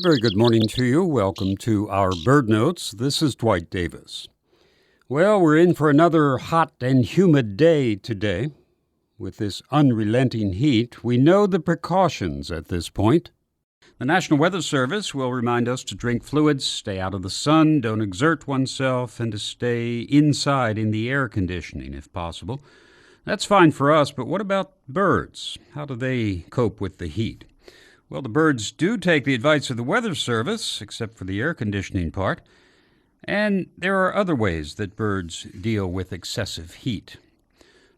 Very good morning to you. Welcome to our Bird Notes. This is Dwight Davis. Well, we're in for another hot and humid day today. With this unrelenting heat, we know the precautions at this point. The National Weather Service will remind us to drink fluids, stay out of the sun, don't exert oneself, and to stay inside in the air conditioning if possible. That's fine for us, but what about birds? How do they cope with the heat? Well, the birds do take the advice of the Weather Service, except for the air conditioning part. And there are other ways that birds deal with excessive heat.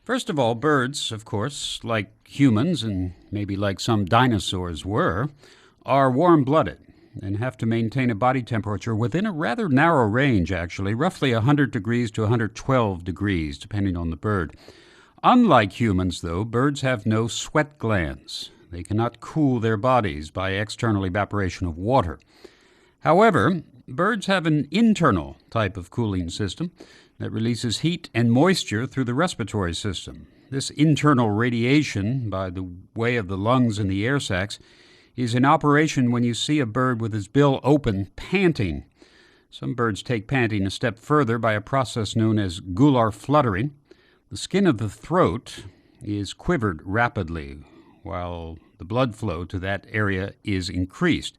First of all, birds, of course, like humans and maybe like some dinosaurs were, are warm-blooded and have to maintain a body temperature within a rather narrow range, actually, roughly 100 degrees to 112 degrees, depending on the bird. Unlike humans, though, birds have no sweat glands. They cannot cool their bodies by external evaporation of water. However, birds have an internal type of cooling system that releases heat and moisture through the respiratory system. This internal radiation, by the way of the lungs and the air sacs, is in operation when you see a bird with his bill open, panting. Some birds take panting a step further by a process known as gular fluttering. The skin of the throat is quivered rapidly, while the blood flow to that area is increased.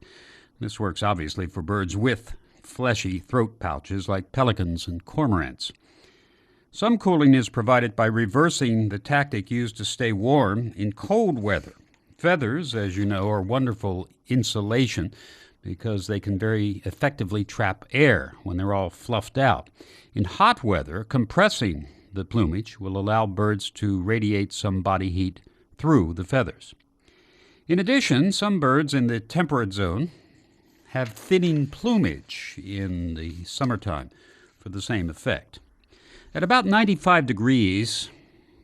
This works obviously for birds with fleshy throat pouches like pelicans and cormorants. Some cooling is provided by reversing the tactic used to stay warm in cold weather. Feathers, as you know, are wonderful insulation because they can very effectively trap air when they're all fluffed out. In hot weather, compressing the plumage will allow birds to radiate some body heat through the feathers. In addition, some birds in the temperate zone have thinning plumage in the summertime for the same effect. At about 95 degrees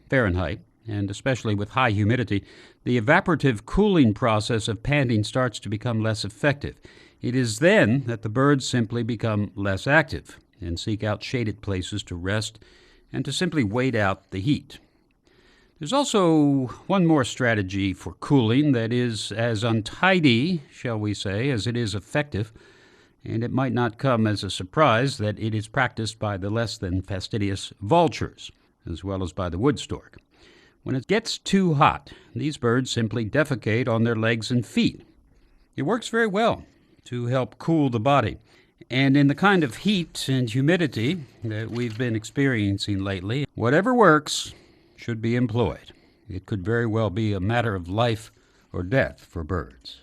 Fahrenheit, and especially with high humidity, the evaporative cooling process of panting starts to become less effective. It is then that the birds simply become less active and seek out shaded places to rest and to simply wait out the heat. There's also one more strategy for cooling that is as untidy, shall we say, as it is effective, and it might not come as a surprise that it is practiced by the less than fastidious vultures, as well as by the wood stork. When it gets too hot, these birds simply defecate on their legs and feet. It works very well to help cool the body. And in the kind of heat and humidity that we've been experiencing lately, whatever works should be employed. It could very well be a matter of life or death for birds.